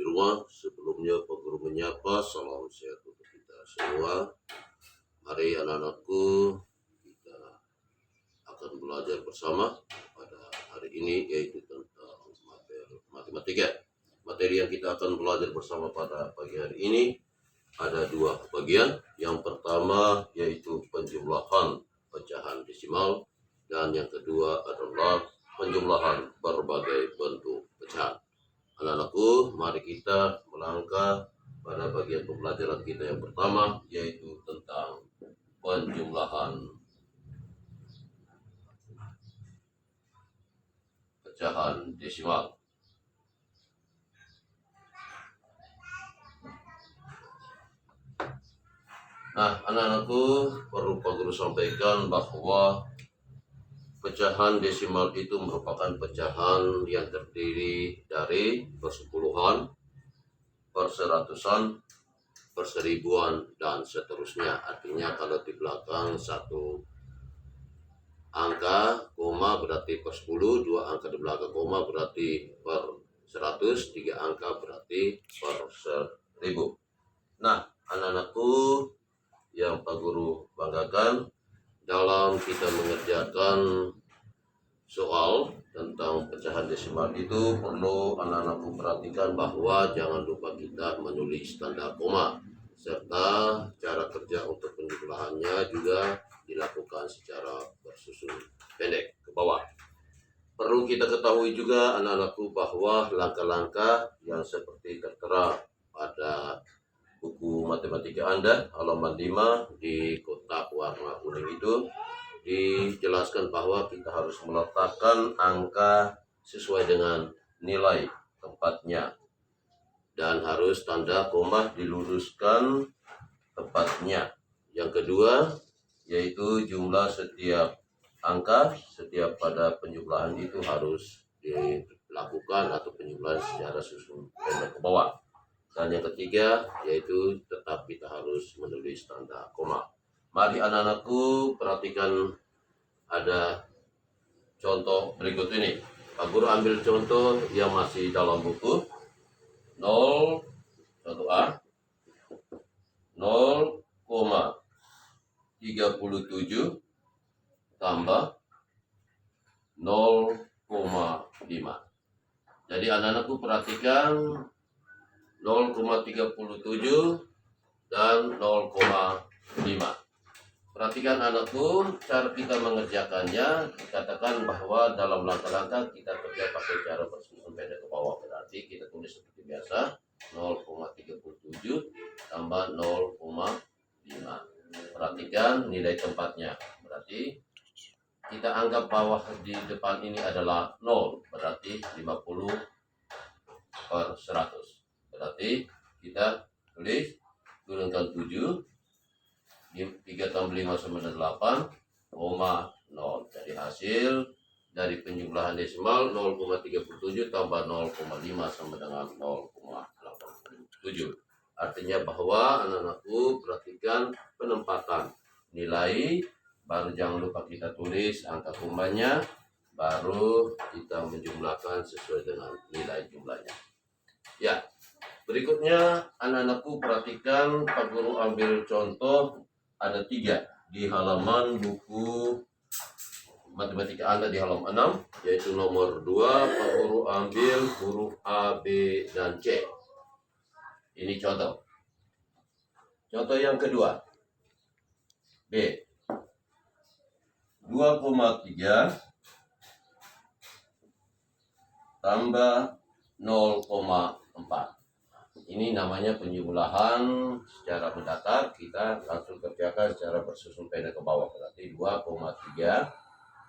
rumah. Sebelumnya Pak Guru menyapa, salam sehat untuk kita semua. Mari anak-anakku, kita akan belajar bersama pada hari ini, yaitu tentang matematika. Materi yang kita akan belajar bersama pada pagi hari ini ada dua bagian. Yang pertama yaitu penjumlahan pecahan desimal, dan yang kedua adalah penjumlahan berbagai bentuk pecahan. Anak-anakku, mari kita melangkah pada bagian pembelajaran kita yang pertama, yaitu tentang penjumlahan pecahan desimal. Nah, anak-anakku, perlu Pak Guru sampaikan bahwa pecahan desimal itu merupakan pecahan yang terdiri dari persepuluhan, perseratusan, perseribuan, dan seterusnya. Artinya kalau di belakang satu angka koma berarti per 10, dua angka di belakang koma berarti per 100, tiga angka berarti per 1000. Nah, anak-anakku yang Pak Guru banggakan, dalam kita mengerjakan soal tentang pecahan desimal itu perlu anak-anakku perhatikan bahwa jangan lupa kita menulis tanda koma, serta cara kerja untuk penjumlahannya juga dilakukan secara bersusun pendek ke bawah. Perlu kita ketahui juga anak-anakku bahwa langkah-langkah yang seperti tertera pada buku matematika Anda halaman 5 di kotak warna kuning itu dijelaskan bahwa kita harus meletakkan angka sesuai dengan nilai tempatnya, dan harus tanda koma diluruskan tepatnya. Yang kedua yaitu jumlah setiap angka setiap pada penjumlahan itu harus dilakukan atau penjumlahan secara susun pendek ke bawah. Dan yang ketiga yaitu tetap kita harus menulis tanda koma. Mari anak-anakku perhatikan, ada contoh berikut ini. Pak Guru ambil contoh yang masih dalam buku. 0, contoh A, 0,37 tambah 0,5. Jadi anak-anakku perhatikan 0,37 dan 0,5. Perhatikan anakku, cara kita mengerjakannya, dikatakan bahwa dalam langkah-langkah kita kerja pakai cara bersusun pendek ke bawah. Berarti kita tulis seperti biasa, 0,37 tambah 0,5. Perhatikan nilai tempatnya. Berarti kita anggap bawah di depan ini adalah 0, berarti 50/100. Berarti kita tulis turunkan 7, 3 tambah 5 sama dengan 8,0. Jadi hasil dari penjumlahan desimal 0,37 tambah 0,5 sama dengan 0,87. Artinya bahwa anak-anakku perhatikan penempatan nilai, baru jangan lupa kita tulis angka komanya, baru kita menjumlahkan sesuai dengan nilai jumlahnya. Ya, berikutnya anak-anakku perhatikan, Pak Guru ambil contoh ada 3 di halaman buku matematika Anda di halaman 6, yaitu nomor 2. Pak Guru ambil huruf A, B, dan C. Ini contoh. Contoh yang kedua, B, 2,3 tambah 0,4. Ini namanya penjumlahan secara mendatar, kita langsung kerjakan secara bersusun pendek ke bawah. Berarti 2,3,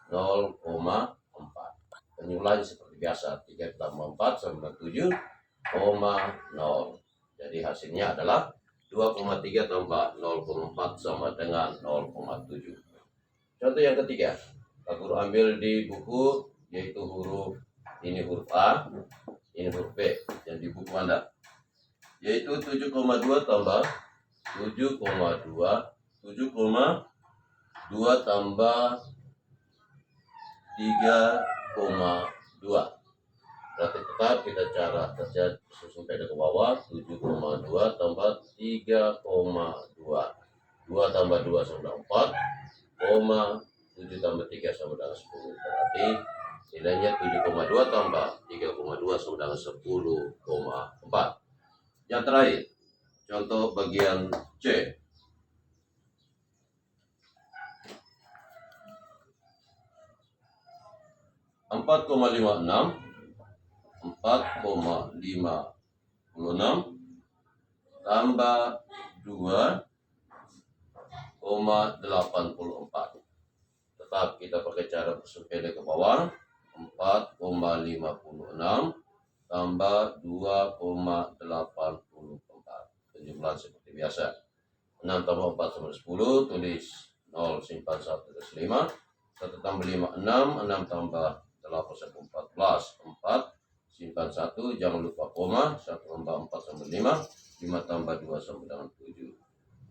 0,4. Penjumlahan seperti biasa, 3 tambah 4 sama dengan 7,0. Jadi hasilnya adalah 2,3 tambah 0,4 sama dengan 0,7. Contoh yang ketiga, Pak Guru ambil di buku, yaitu huruf ini huruf A, ini huruf B, yang di buku Anda, yaitu 7,2 tambah 7,2, 7,2 tambah 3,2. Berarti tetap kita cara kerja susun peda ke bawah. 7,2 tambah 3,2. 2 tambah 2 sama dengan 4, 7 tambah 3 sama dengan 10. Berarti nilainya 7,2 tambah 3,2 sama dengan 10,4. Yang terakhir, contoh bagian C. 4,56 tambah 2,84. Tetap kita pakai cara bersepeda ke bawah. 4,56 tambah 2,84. Penjumlahan seperti biasa. 6 tambah 4 sama 10, tulis 0, simpan 1, tulis 5. 1 tambah 5, 6. 6 tambah 8, 14. 4, simpan 1, jangan lupa koma. 1 tambah 4 sama 5. 5 tambah 2 sama dengan 7.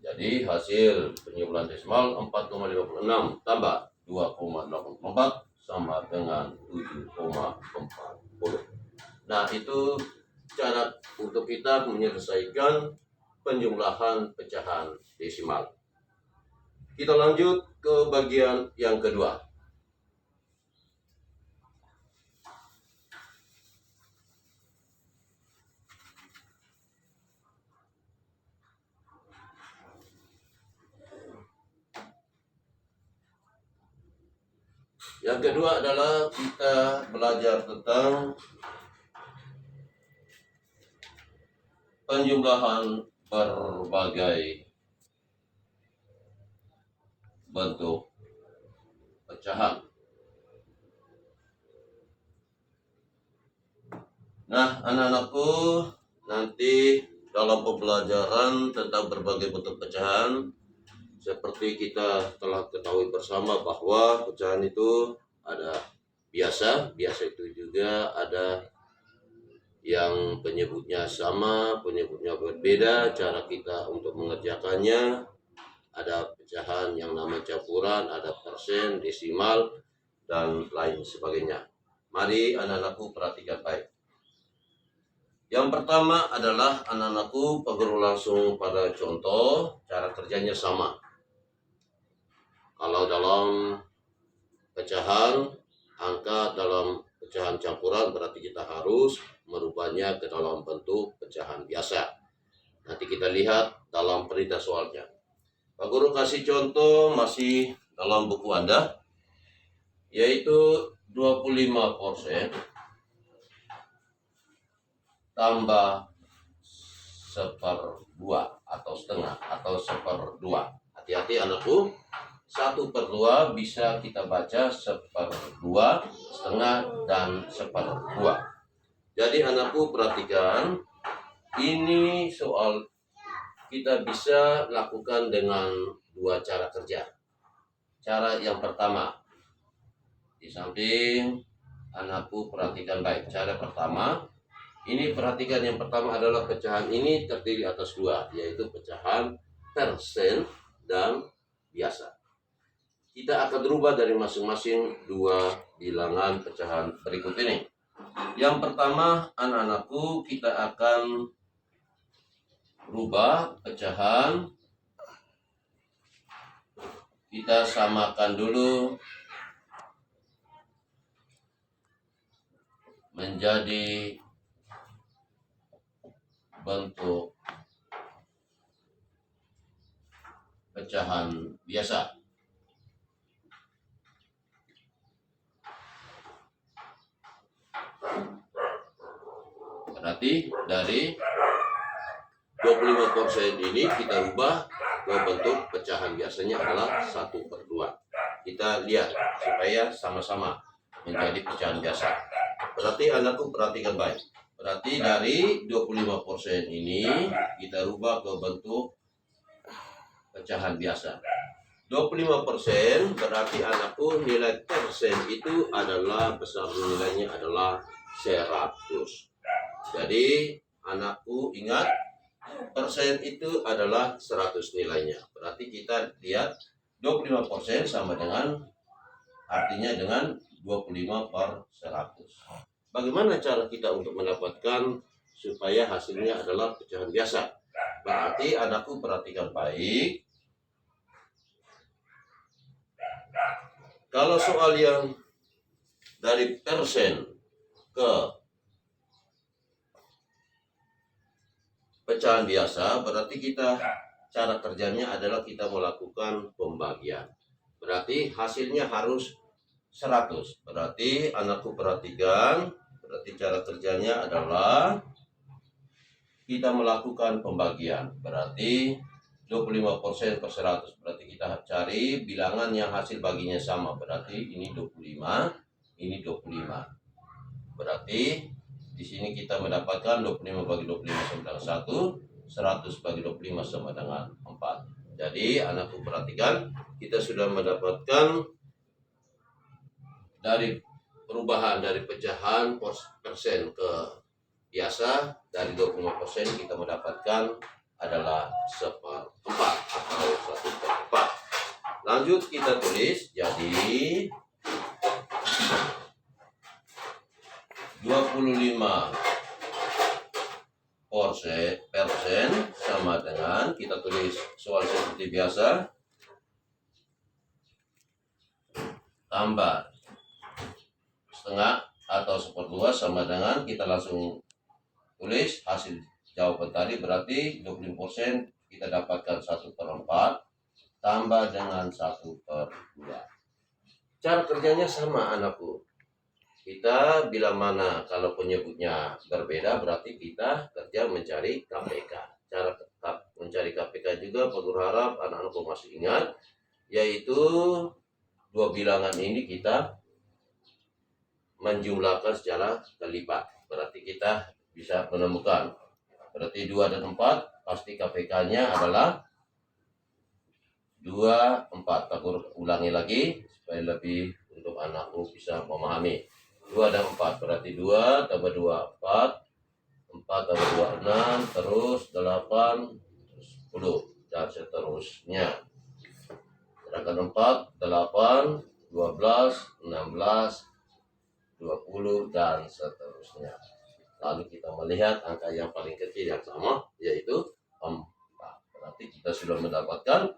Jadi hasil penjumlahan desimal 4,56 tambah 2,84 sama dengan 7,40. Nah, itu cara untuk kita menyelesaikan penjumlahan pecahan desimal. Kita lanjut ke bagian yang kedua. Yang kedua adalah kita belajar tentang penjumlahan berbagai bentuk pecahan. Nah, anak-anakku, nanti dalam pembelajaran tentang berbagai bentuk pecahan, seperti kita telah ketahui bersama bahwa pecahan itu ada biasa itu juga ada yang penyebutnya sama, penyebutnya berbeda, cara kita untuk mengerjakannya. Ada pecahan yang namanya campuran, ada persen, desimal, dan lain sebagainya. Mari anak-anakku perhatikan baik. Yang pertama adalah anak-anakku pengguru langsung pada contoh, cara kerjanya sama. Kalau dalam pecahan, angka dalam pecahan campuran berarti kita harus merubahnya ke dalam bentuk pecahan biasa. Nanti kita lihat dalam perintah soalnya. Pak Guru kasih contoh masih dalam buku Anda, yaitu 25% tambah 1/2 atau setengah atau 1/2. Hati-hati anakku. 1/2 bisa kita baca 1/2, setengah, dan 1/2. Jadi anakku perhatikan, ini soal kita bisa lakukan dengan dua cara kerja. Cara yang pertama, di samping anakku perhatikan baik. Cara pertama, ini perhatikan yang pertama adalah pecahan ini terdiri atas dua, yaitu pecahan persen dan biasa. Kita akan berubah dari masing-masing dua bilangan pecahan berikut ini. Yang pertama, anak-anakku, kita akan rubah pecahan. Kita samakan dulu menjadi bentuk pecahan biasa. Berarti dari 25% ini kita ubah ke bentuk pecahan biasanya adalah 1/2. Kita lihat supaya sama-sama menjadi pecahan biasa. Berarti anakku perhatikan baik. Berarti dari 25% ini kita rubah ke bentuk pecahan biasa. 25% berarti anakku nilai persen itu adalah besar nilainya adalah 100. Jadi anakku ingat, persen itu adalah 100 nilainya. Berarti kita lihat 25% sama dengan, artinya dengan 25/100. bagaimana cara kita untuk mendapatkan supaya hasilnya adalah pecahan biasa? Berarti anakku perhatikan baik. Kalau soal yang dari persen ke pecahan biasa, berarti kita cara kerjanya adalah kita melakukan pembagian. Berarti hasilnya harus 100. Berarti anakku perhatikan, berarti cara kerjanya adalah kita melakukan pembagian. Berarti 25% per 100. Berarti kita cari bilangan yang hasil baginya sama. Berarti ini 25, ini 25. Berarti di sini kita mendapatkan 25 bagi 25 sama dengan 1, 100 bagi 25 sama dengan 4. Jadi anakku perhatikan, kita sudah mendapatkan dari perubahan dari pecahan persen ke biasa, dari 25% kita mendapatkan adalah 1/4 atau 1/4. Lanjut kita tulis, jadi 25% sama dengan, kita tulis soal seperti biasa, tambah setengah atau 1/2 sama dengan, kita langsung tulis hasil jawaban tadi. Berarti 25% kita dapatkan 1/4 tambah dengan 1/2. Cara kerjanya sama anakku. Kita bila mana kalau penyebutnya berbeda, berarti kita kerja mencari KPK. Cara mencari KPK juga Pak Guru harap anak-anakku masih ingat, yaitu dua bilangan ini kita menjumlahkan secara kelipat. Berarti kita bisa menemukan, berarti 2 dan 4 pasti KPK-nya adalah 2, 4. Pak Guru ulangi lagi supaya lebih untuk anakku bisa memahami. 2 dan 4 berarti 2 tambah 2 4, 4 tambah 2 6, terus 8 terus 10 dan seterusnya. Sedangkan 4 8 12 16 20 dan seterusnya. Lalu kita melihat angka yang paling kecil yang sama, yaitu 4. Berarti kita sudah mendapatkan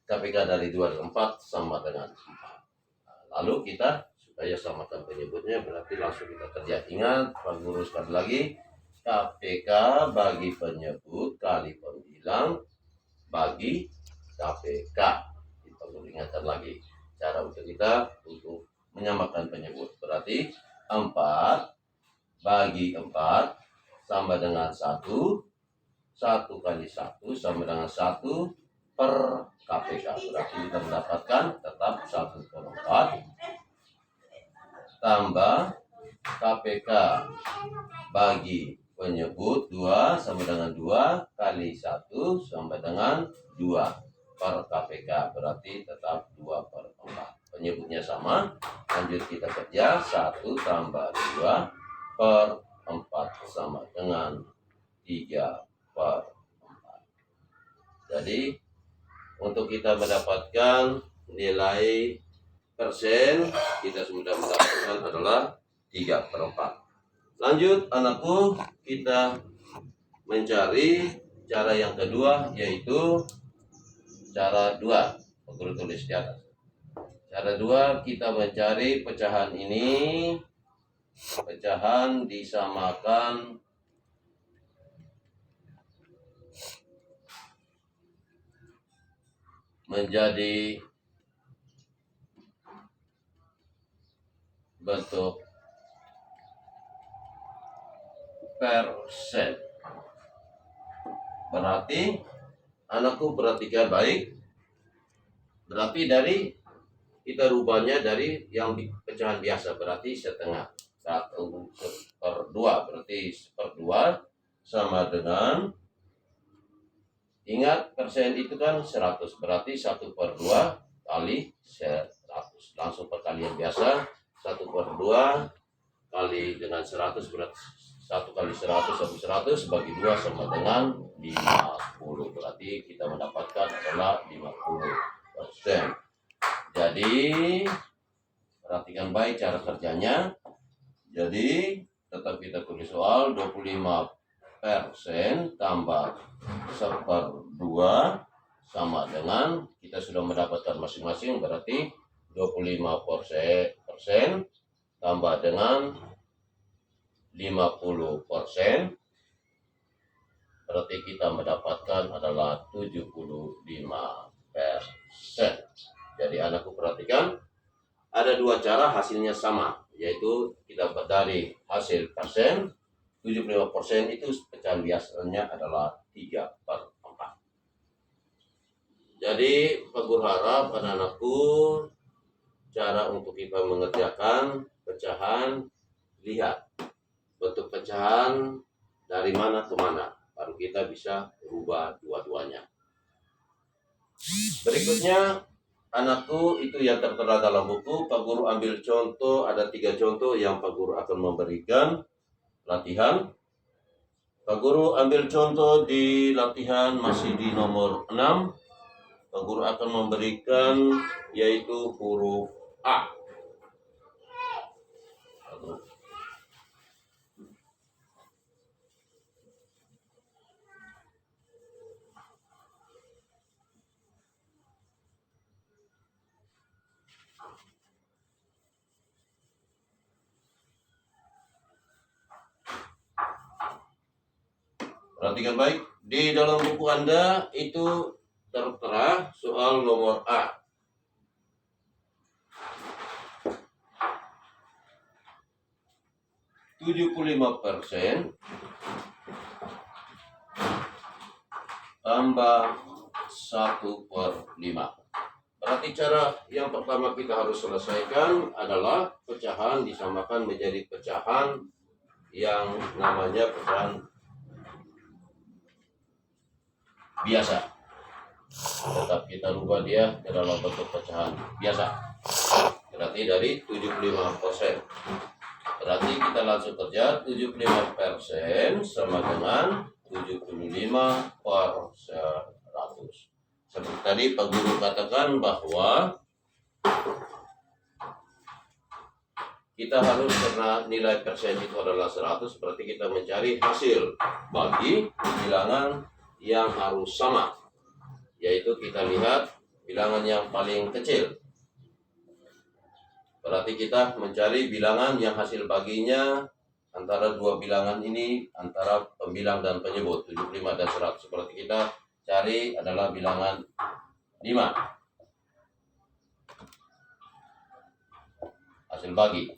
KPK dari 2 dan 4 sama dengan 4. Lalu kita supaya samakan penyebutnya, berarti langsung kita kerja. Ingat, Pak Guru sekali lagi, KPK bagi penyebut kali pembilang bagi KPK. Kita ingatkan lagi cara untuk kita untuk menyamakan penyebut. Berarti 4 bagi 4 sama dengan 1, 1 kali 1 sama dengan 1 per KPK. Berarti kita mendapatkan tetap 1/4 tambah KPK bagi penyebut 2 sama dengan 2 kali 1 sama dengan 2 per KPK. Berarti tetap 2/4. Penyebutnya sama. Lanjut kita kerja, 1 tambah 2 per 4 sama dengan 3/4. Jadi untuk kita mendapatkan nilai persen, kita sudah mendapatkan adalah 3/4. Lanjut anakku, kita mencari cara yang kedua, yaitu cara 2. Aku tulis di atas. Cara 2, kita mencari pecahan ini. Pecahan disamakan menjadi bentuk persen. Berarti anakku perhatikan baik. Berarti dari kita rubahnya dari yang pecahan biasa, berarti setengah. 1/2 berarti 1/2 sama dengan, ingat persen itu kan 100, berarti 1/2 kali 100. Langsung perkalian biasa, 1/2 kali dengan 100 berarti 1 kali 100 sama 100 bagi 2 sama dengan 50. Berarti kita mendapatkan adalah 50%. Jadi perhatikan baik cara kerjanya. Jadi tetap kita tulis soal 25% tambah 1/2 sama dengan kita sudah mendapatkan masing-masing, berarti 25% tambah dengan 50%, berarti kita mendapatkan adalah 75%. Jadi anakku perhatikan, ada dua cara hasilnya sama, yaitu kita dari hasil persen 75% itu pecahan biasanya adalah 3/4. Jadi Pak Guru harap anak-anakku cara untuk kita mengerjakan pecahan, lihat bentuk pecahan dari mana ke mana, baru kita bisa rubah dua-duanya. Berikutnya anakku, itu yang tertera dalam buku. Pak Guru ambil contoh, ada 3 contoh yang Pak Guru akan memberikan latihan. Pak Guru ambil contoh di latihan masih di nomor 6. Pak Guru akan memberikan yaitu huruf A. Perhatikan baik, di dalam buku Anda itu tertera soal nomor A. %75 tambah 1/5. Berarti cara yang pertama kita harus selesaikan adalah pecahan disamakan menjadi pecahan yang namanya pecahan biasa. Tetap kita rubah dia ke dalam bentuk pecahan biasa. Berarti dari 75%. Berarti kita langsung kerja, 75% sama dengan 75/100. Seperti tadi Pak Guru katakan bahwa kita harus, karena nilai persen itu adalah 100, berarti kita mencari hasil bagi bilangan yang harus sama, yaitu kita lihat bilangan yang paling kecil. Berarti kita mencari bilangan yang hasil baginya antara dua bilangan ini, antara pembilang dan penyebut 75 dan 100. Berarti kita cari adalah bilangan 5. Hasil bagi.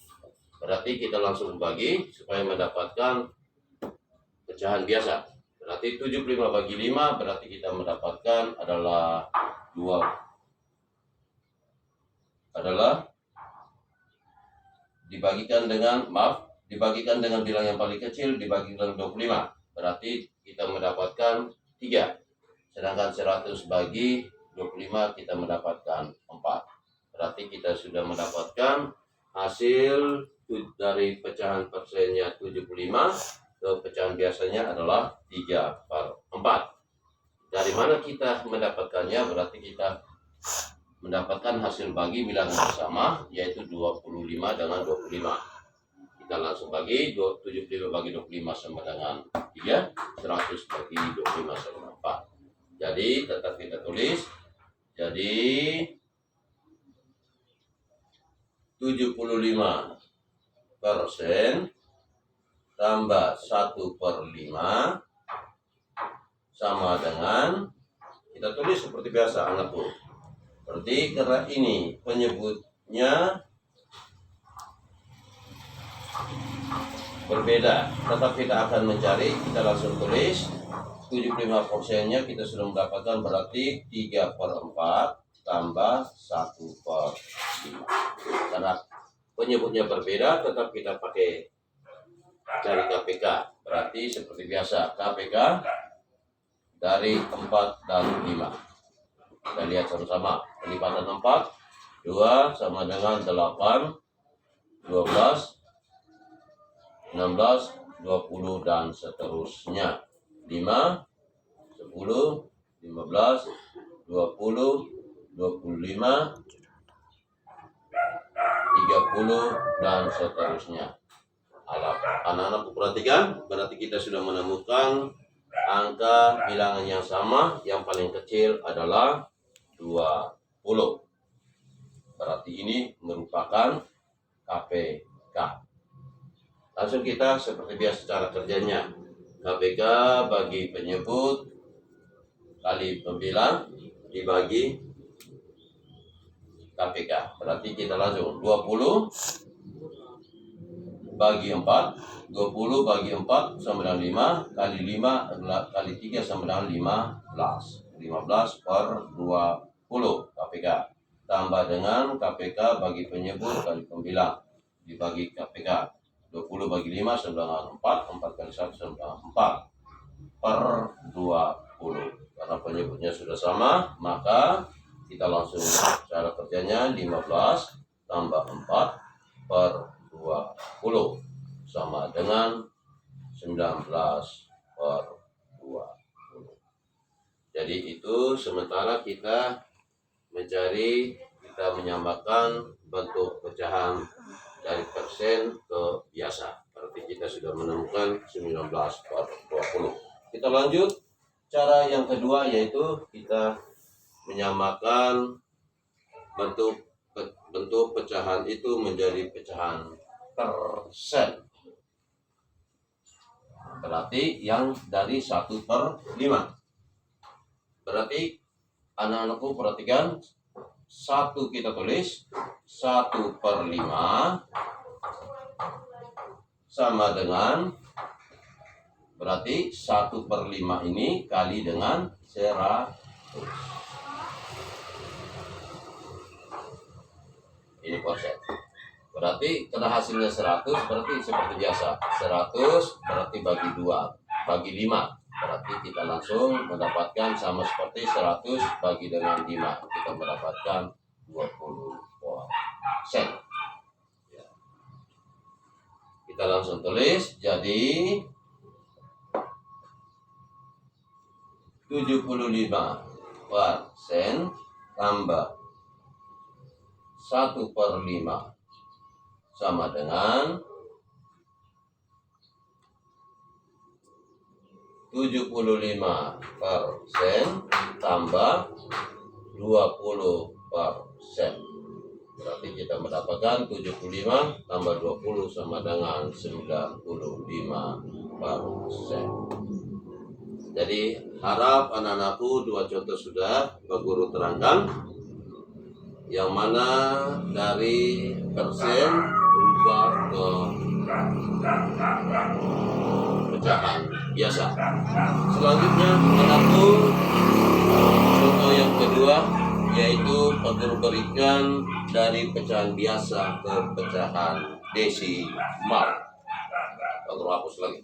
Berarti kita langsung bagi supaya mendapatkan pecahan biasa. Berarti 75 bagi 5, berarti kita mendapatkan adalah dibagikan dengan bilang yang paling kecil dibagikan 25. Berarti kita mendapatkan 3. Sedangkan 100 bagi 25 kita mendapatkan 4. Berarti kita sudah mendapatkan hasil dari pecahan persennya 75 ke pecahan biasanya adalah 3/4. Dari mana kita mendapatkannya? Berarti kita mendapatkan hasil bagi bilangan bersama, yaitu 25 dengan 25. Kita langsung bagi, 75 bagi 25 sama dengan 3, 100 bagi 25 sama dengan 4. Jadi tetap kita tulis, jadi 75% tambah 1/5 sama dengan, kita tulis seperti biasa anakku. Berarti karena ini penyebutnya berbeda, tetap kita akan mencari, kita langsung tulis 75%-nya kita sudah mendapatkan, berarti 3/4 tambah 1/5. Karena penyebutnya berbeda, tetap kita pakai cari KPK. Berarti seperti biasa, KPK dari 4 dan 5. Kita lihat sama-sama. Pelipatan 4, 2 sama dengan 8, 12, 16, 20, dan seterusnya. 5, 10, 15, 20, 25, 30, dan seterusnya. Anak-anakku perhatikan, berarti kita sudah menemukan angka bilangan yang sama. Yang paling kecil adalah 20. Berarti ini merupakan KPK. Langsung kita seperti biasa cara kerjanya. KPK bagi penyebut kali pembilang dibagi KPK. Berarti kita langsung 20 bagi 4. 20 bagi 4 sama dengan 5 kali 5 kali 3 sama dengan 15. 15 per 20 KPK. Tambah dengan KPK bagi penyebut kali pembilang dibagi KPK. 20 bagi 5 sama dengan 4. 4 kali 1 sama dengan 4 per 20. Karena penyebutnya sudah sama, maka kita langsung cara kerjanya 15 tambah 4 per 20 sama dengan 19 per 20. Jadi itu sementara kita menyamakan bentuk pecahan dari persen ke biasa. Berarti kita sudah menemukan 19 per 20. Kita lanjut cara yang kedua, yaitu kita menyamakan bentuk pecahan itu menjadi pecahan persen. Berarti yang dari 1/5. Berarti anak-anakku perhatikan, 1 kita tulis 1/5 sama dengan, berarti 1/5 ini kali dengan 100. Ini persen. Berarti karena hasilnya 100, berarti seperti biasa. 100 berarti bagi 2, bagi 5. Berarti kita langsung mendapatkan sama seperti 100 bagi dengan 5. Kita mendapatkan 20%. Ya. Kita langsung tulis, jadi 75% tambah 1/5 sama dengan 75% tambah 20%. Berarti kita mendapatkan 75 tambah 20 sama dengan 95%. Jadi harap anak-anakku 2 contoh sudah Pak Guru terangkan, yang mana dari persen berubah ke pecahan biasa. Selanjutnya anak-anakku contoh yang kedua, yaitu Pak Guru berikan dari pecahan biasa ke pecahan desimal. Pak Guru hapus lagi.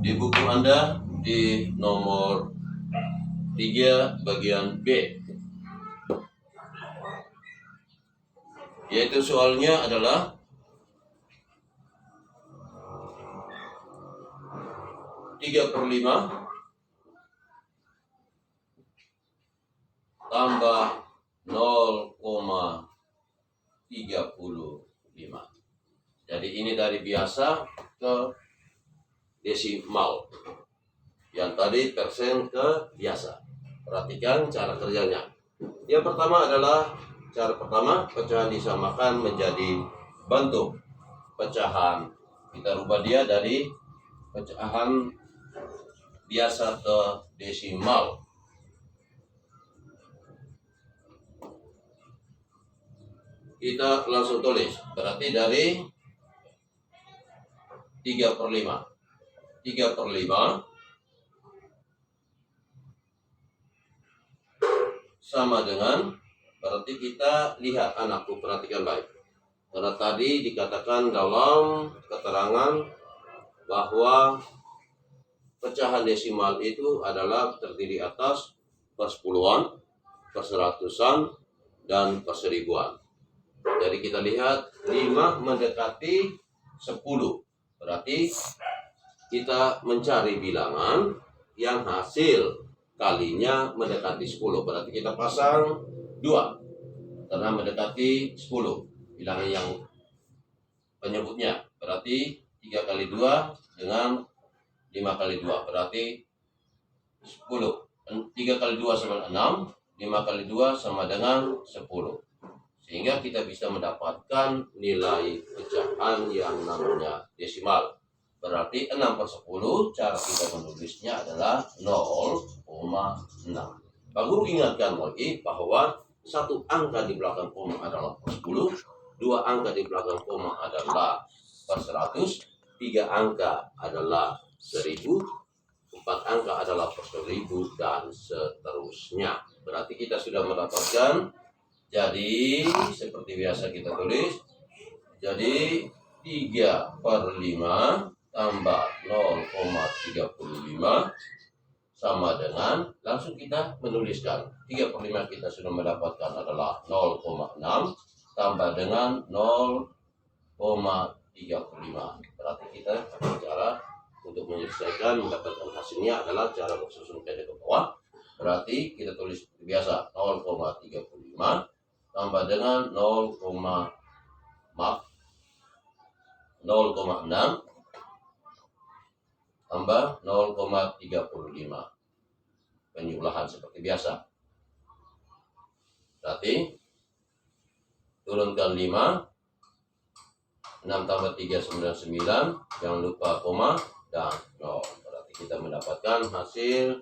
Di buku Anda di nomor 3 bagian B, yaitu soalnya adalah 3/5 tambah 0,35. Jadi ini dari biasa ke desimal. Yang tadi persen ke biasa. Perhatikan cara kerjanya. Yang pertama adalah, cara pertama, pecahan disamakan menjadi bentuk pecahan. Kita rubah dia dari pecahan biasa ke desimal. Kita langsung tulis, berarti dari 3/5. 3/5 sama dengan, berarti kita lihat, anakku perhatikan baik. Karena tadi dikatakan dalam keterangan bahwa pecahan desimal itu adalah terdiri atas persepuluhan, perseratusan, dan perseribuan. Jadi kita lihat 5 mendekati 10. Berarti kita mencari bilangan yang hasil kalinya mendekati 10. Berarti kita pasang 2 karena mendekati 10. Bilangan yang penyebutnya. Berarti 3 kali 2 dengan 5 kali 2. Berarti 10. 3 kali 2 sama 6. 5 kali 2 sama dengan 10. Sehingga kita bisa mendapatkan nilai pecahan yang namanya desimal. Berarti 6/10 cara kita menulisnya adalah 0,6. Pak Guru ingatkan lagi bahwa satu angka di belakang koma adalah per 10, 2 angka di belakang koma adalah per 100, 3 angka adalah 1000, 4 angka adalah per 1000, dan seterusnya. Berarti kita sudah mendapatkan. Jadi seperti biasa kita tulis. Jadi 3/5 tambah 0,35 sama dengan, langsung kita menuliskan 3/5 kita sudah mendapatkan adalah 0,6 tambah dengan 0,35. Berarti kita cara untuk menyelesaikan mendapatkan hasilnya adalah cara bersusun pendek ke bawah. Berarti kita tulis seperti biasa 0,35 tambah dengan 0,6 tambah 0,35. Penjumlahan seperti biasa. Berarti turunkan 5, 6 tambah 3 99, jangan lupa koma dan 0. Berarti kita mendapatkan hasil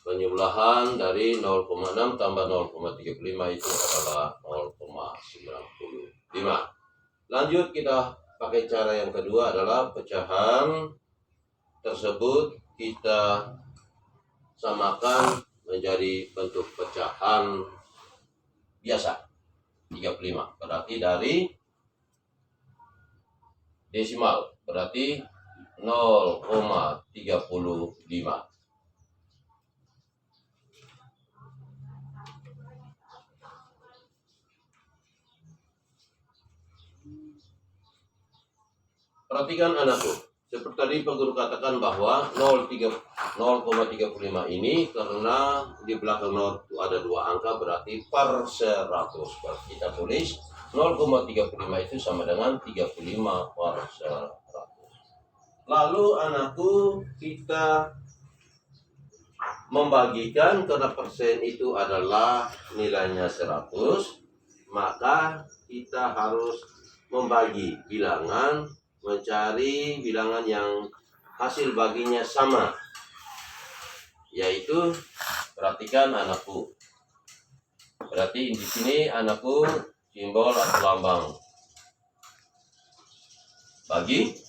penjumlahan dari 0,6 tambah 0,35 itu adalah 0,95. Lanjut kita pakai cara yang kedua adalah pecahan tersebut kita samakan menjadi bentuk pecahan biasa 35. Berarti dari desimal berarti 0,35. Perhatikan anakku, seperti tadi Pak Guru katakan bahwa 0,35 ini karena di belakang 0 itu ada 2 angka berarti per 100. Berarti kita tulis 0,35 itu sama dengan 35 per 100. Lalu anakku kita membagikan karena persen itu adalah nilainya 100, maka kita harus membagi bilangan, mencari bilangan yang hasil baginya sama, yaitu perhatikan anakku. Berarti di sini anakku simbol atau lambang bagi.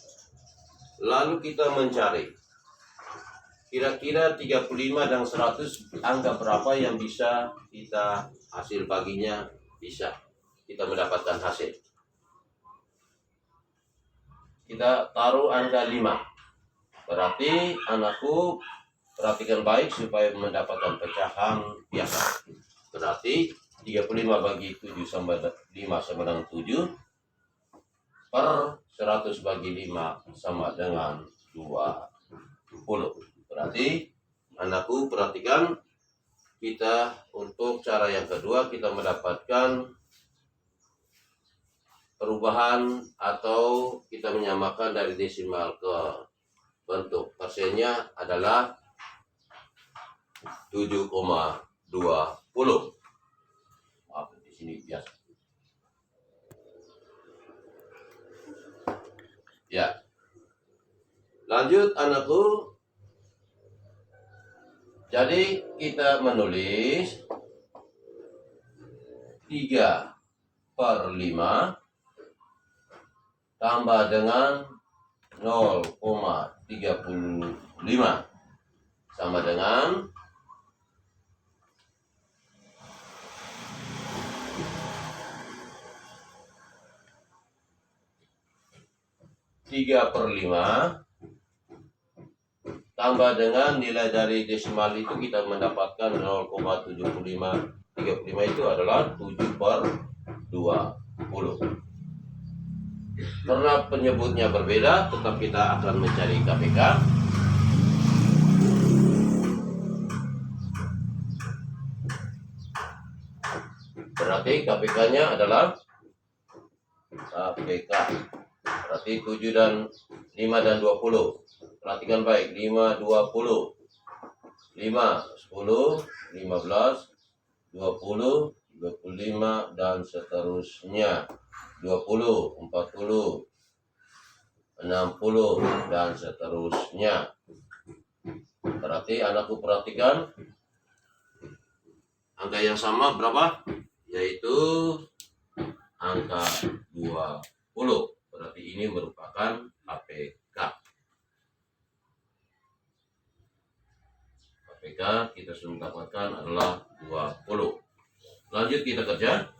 Lalu kita mencari kira-kira 35 dan 100 angka berapa yang bisa kita hasil baginya bisa kita mendapatkan hasil. Kita taruh angka 5. Berarti anakku perhatikan baik supaya mendapatkan pecahan biasa. Berarti 35 bagi 7 sama 5 sama dengan 7 per 100 bagi 5 sama dengan 20. Berarti anakku perhatikan, kita untuk cara yang kedua kita mendapatkan perubahan atau kita menyamakan dari desimal ke bentuk persennya adalah 7,20. Maaf, di sini biasa. Ya. Lanjut anakku. Jadi kita menulis 3/5 tambah dengan 0,35 sama dengan 3/5 tambah dengan nilai dari desimal itu kita mendapatkan 0,75. 35 itu adalah 7/5. Karena penyebutnya berbeda, tetap kita akan mencari KPK. Berarti KPK-nya adalah KPK. Berarti 7 dan 5 dan 20. Perhatikan baik, 5, 20. 5, 10, 15, 20, 25, dan seterusnya. 20, 40, 60, dan seterusnya. Berarti anakku perhatikan, angka yang sama berapa? Yaitu angka 20. Berarti ini merupakan KPK. KPK kita sudah mendapatkan adalah 20. Lanjut kita kerja.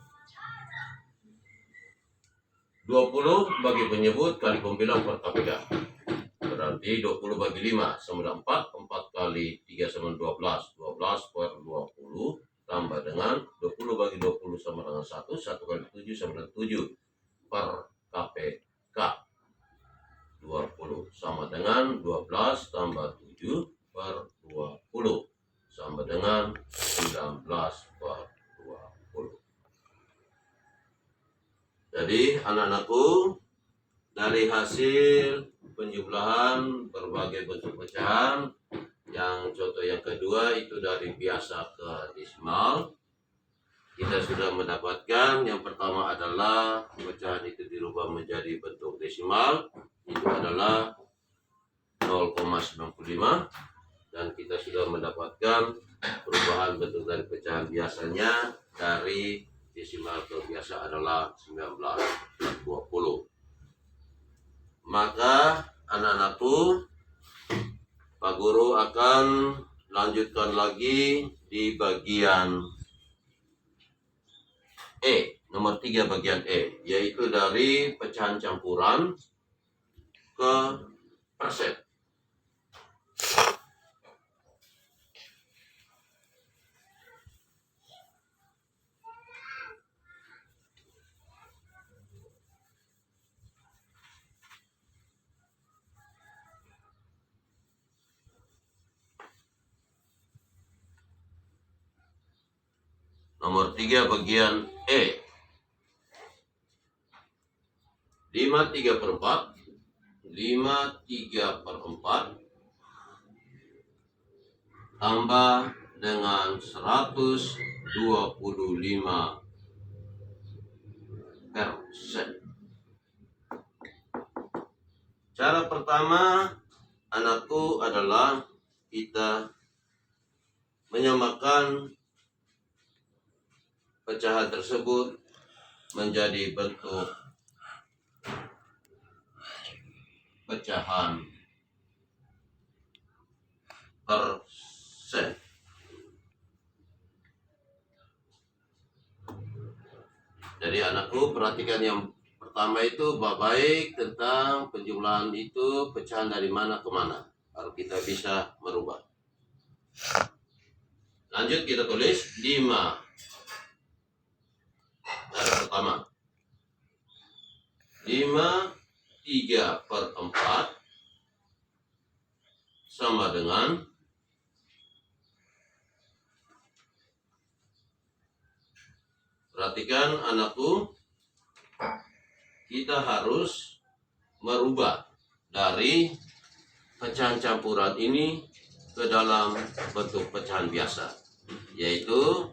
20 bagi penyebut kali pembilang per KPK. Berarti 20 bagi 5 sama dengan 4. 4 kali 3 sama 12. 12 per 20 tambah dengan 20 bagi 20 sama dengan 1. 1 kali 7 sama dengan 7 per KPK. 20 sama dengan 12 tambah 7 per 20 sama dengan 19 per 20. Jadi anak-anakku, dari hasil penjumlahan berbagai bentuk pecahan, yang contoh yang kedua itu dari biasa ke desimal, kita sudah mendapatkan. Yang pertama adalah pecahan itu dirubah menjadi bentuk desimal, itu adalah 0,95, dan kita sudah mendapatkan perubahan bentuk dari pecahan biasanya dari desimal ke biasa adalah 19/20. Maka anak-anakku, Pak Guru akan lanjutkan lagi di bagian E, nomor 3 bagian E, yaitu dari pecahan campuran ke persen. Nomor 3 bagian E. 5/3/4. 5/3/4 tambah dengan 125%. Cara pertama anakku adalah kita menyamakan pecahan tersebut menjadi bentuk pecahan persen. Jadi anakku perhatikan yang pertama itu baik tentang penjumlahan itu pecahan dari mana ke mana, baru kita bisa merubah. Lanjut kita tulis 5. Cara pertama 5/3/4 sama dengan perhatikan anakku, kita harus merubah dari pecahan campuran ini ke dalam bentuk pecahan biasa, yaitu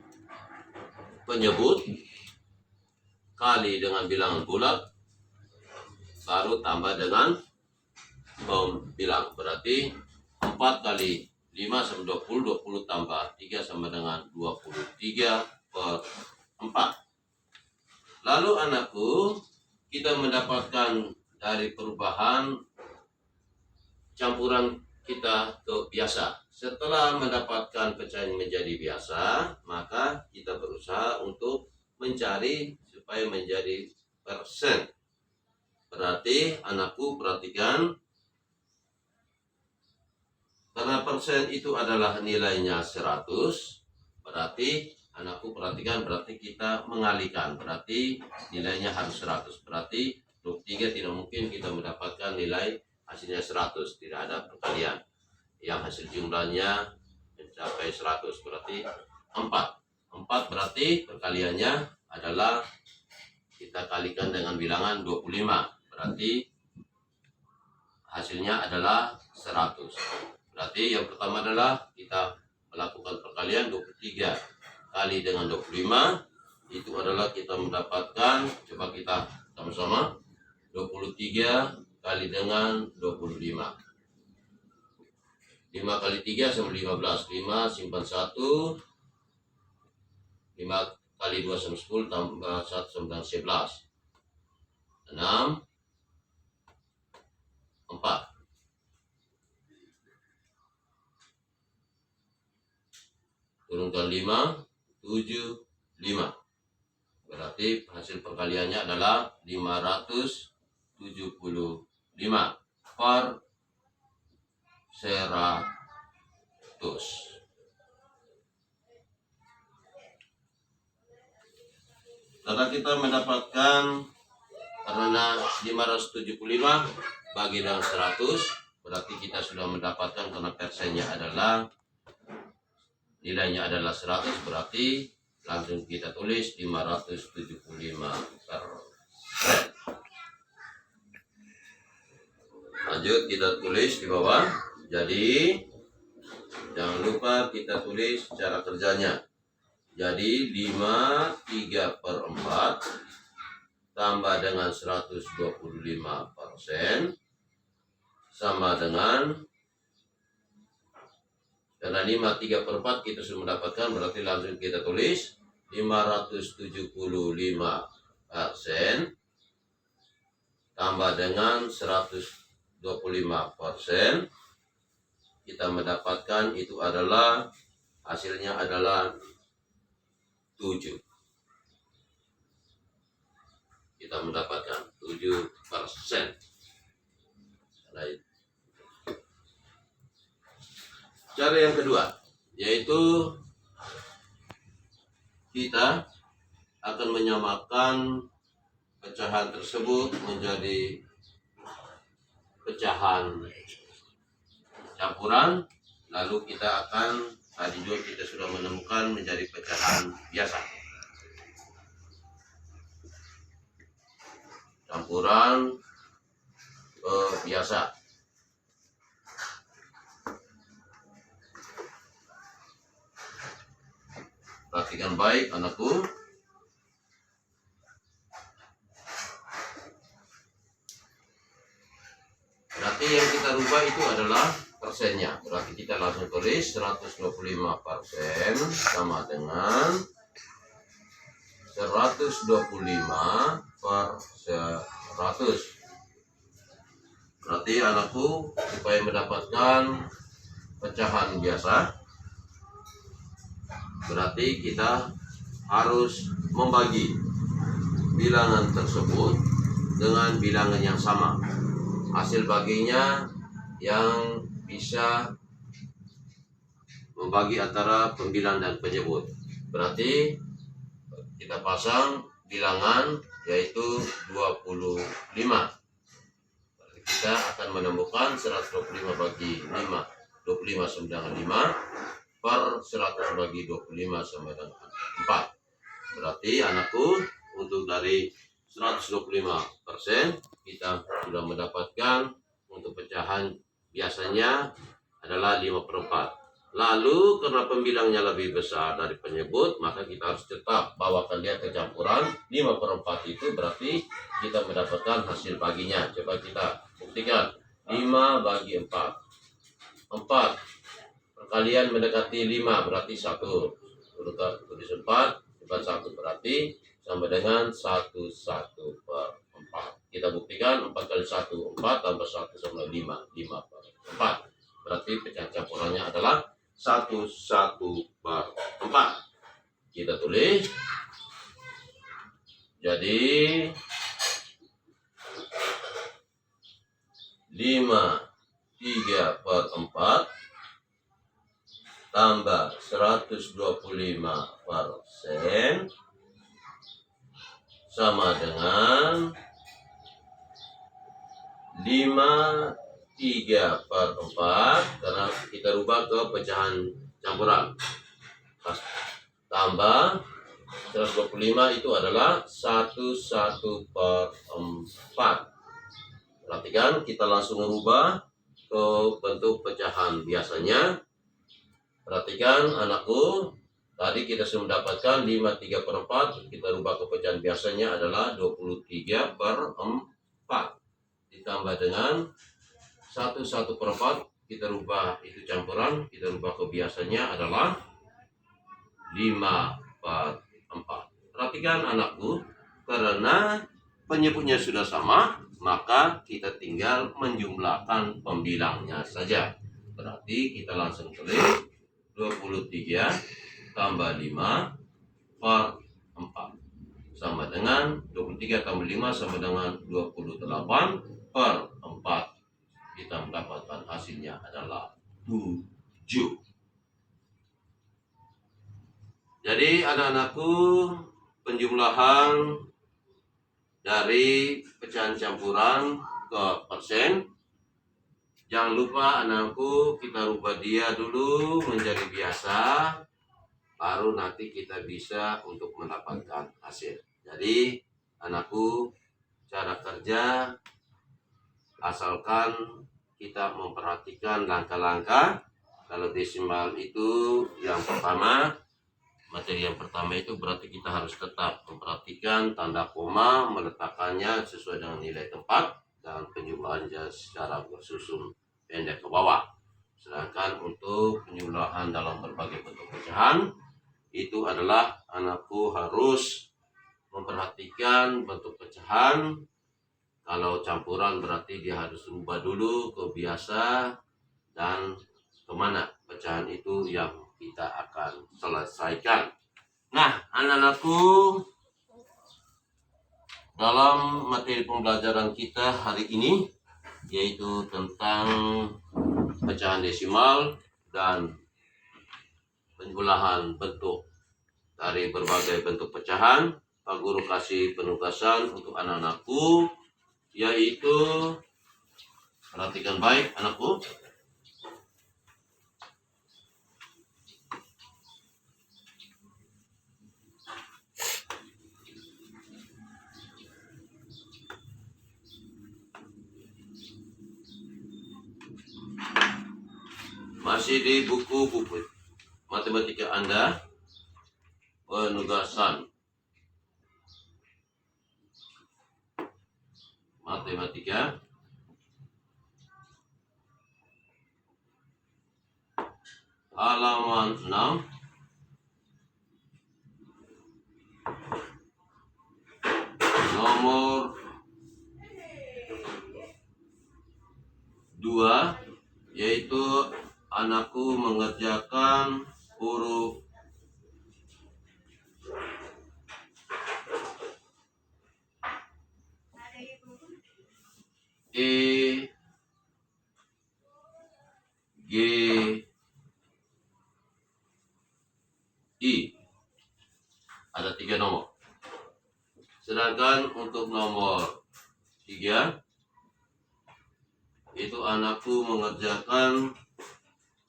penyebut kali dengan bilangan bulat baru tambah dengan pembilang. Berarti 4 kali 5 sama 20, 20 tambah 3 sama dengan 23/4. Lalu anakku, kita mendapatkan dari perubahan campuran kita ke biasa. Setelah mendapatkan pecahan menjadi biasa, maka kita berusaha untuk mencari supaya menjadi persen. Berarti anakku perhatikan, karena persen itu adalah nilainya 100, berarti anakku perhatikan, berarti kita mengalihkan, berarti nilainya harus 100. Berarti 23 tidak mungkin kita mendapatkan nilai hasilnya 100, tidak ada perkalian yang hasil jumlahnya mencapai 100, berarti 4 berarti perkaliannya adalah kita kalikan dengan bilangan 25, berarti hasilnya adalah 100. Berarti yang pertama adalah kita melakukan perkalian 23 kali dengan 25, itu adalah kita mendapatkan, coba kita sama-sama, 23 kali dengan 25. 5 kali 3 sama 15, 5 simpan 1, 5 kali 2 sama 10, tambah 1 sama 11, 6, 4. Turunkan 5, 7, 5. Berarti hasil perkaliannya adalah 575 per 100. Karena kita mendapatkan, karena 575 bagi dengan 100, berarti kita sudah mendapatkan, karena persennya adalah, nilainya adalah 100, berarti langsung kita tulis 575 per. Lanjut kita tulis di bawah. Jadi jangan lupa kita tulis cara kerjanya. Jadi 53/4 tambah dengan 125% sama dengan, karena 53/4 kita sudah mendapatkan, berarti langsung kita tulis 575% tambah dengan 125%, kita mendapatkan itu adalah, hasilnya adalah 7. Kita mendapatkan 7%. Cara yang kedua, yaitu kita akan menyamakan pecahan tersebut menjadi pecahan campuran, lalu kita akan, tadi juga kita sudah menemukan menjadi pecahan biasa. Campuran biasa. Perhatikan baik anakku. Berarti yang kita rubah itu adalah persennya. Berarti kita langsung tulis 125% sama dengan 125 per 100. Berarti anakku, supaya mendapatkan pecahan biasa, berarti kita harus membagi bilangan tersebut dengan bilangan yang sama. Hasil baginya yang bisa membagi antara pembilang dan penyebut. Berarti kita pasang bilangan yaitu 25. Berarti kita akan menemukan 125 bagi 5, 25 sama dengan 5, per 100 bagi 25 sama dengan 4. Berarti anakku, untuk dari 125% kita sudah mendapatkan untuk pecahan biasanya adalah 5/4. Lalu karena pembilangnya lebih besar dari penyebut, maka kita harus tetap bawakan dia ke campuran. 5/4 itu berarti kita mendapatkan hasil baginya. Coba kita buktikan. 5 bagi 4. 4 perkalian mendekati 5 berarti 1. Tulis 4 cepat 1 berarti sama dengan 1/4. Kita buktikan 4 kali 1 4 tambah 1 sama 5 5/4. Berarti pecahan campurannya adalah 1/4. Kita tulis. Jadi 5/3/4 tambah 125% sama dengan 5/3/4, karena kita rubah ke pecahan campuran. Tambah 125 itu adalah 1/4. Perhatikan, kita langsung merubah ke bentuk pecahan biasanya. Perhatikan anakku, tadi kita sudah mendapatkan 5/3/4, kita rubah ke pecahan biasanya adalah 23/4. Ditambah dengan 1/4, kita rubah itu campuran, kita rubah ke biasanya adalah 5/4. Perhatikan anakku, karena penyebutnya sudah sama, maka kita tinggal menjumlahkan pembilangnya saja. Berarti kita langsung tulis 23 tambah 5/4 sama dengan 23 tambah 5 sama dengan 28/4. Kita mendapatkan hasilnya adalah 7. Jadi anak-anakku, penjumlahan dari pecahan campuran ke persen. Jangan lupa anakku, kita rubah dia dulu menjadi biasa, baru nanti kita bisa untuk mendapatkan hasil. Jadi anakku, cara kerja asalkan kita memperhatikan langkah-langkah. Kalau desimal itu yang pertama, materi yang pertama itu berarti kita harus tetap memperhatikan tanda koma, meletakkannya sesuai dengan nilai tempat, dan penjumlahannya secara bersusun pendek ke bawah. Sedangkan untuk penjumlahan dalam berbagai bentuk pecahan, itu adalah anakku harus memperhatikan bentuk pecahan. Kalau campuran berarti dia harus rubah dulu ke biasa dan kemana pecahan itu yang kita akan selesaikan. Nah, anak-anakku, dalam materi pembelajaran kita hari ini, yaitu tentang pecahan desimal dan penjumlahan bentuk dari berbagai bentuk pecahan, Pak Guru kasih penugasan untuk anak-anakku, yaitu perhatikan baik anakku. Masih di buku-buku matematika Anda, penugasan matematika halaman 6, nomor 2, yaitu anakku mengerjakan huruf E, G, I. Ada 3 nomor. Sedangkan untuk nomor 3, itu anakku mengerjakan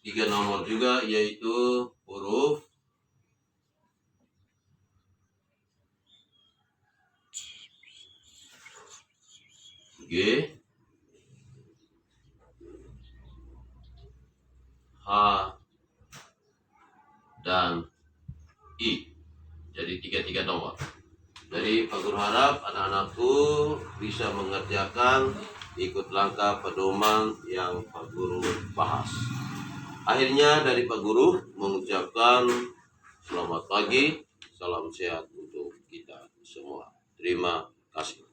3 nomor juga, yaitu huruf G, H, dan I. Jadi 3 nomor. Jadi Pak Guru harap anak-anakku bisa mengerjakan ikut langkah pedoman yang Pak Guru bahas. Akhirnya dari Pak Guru mengucapkan selamat pagi, salam sehat untuk kita semua. Terima kasih.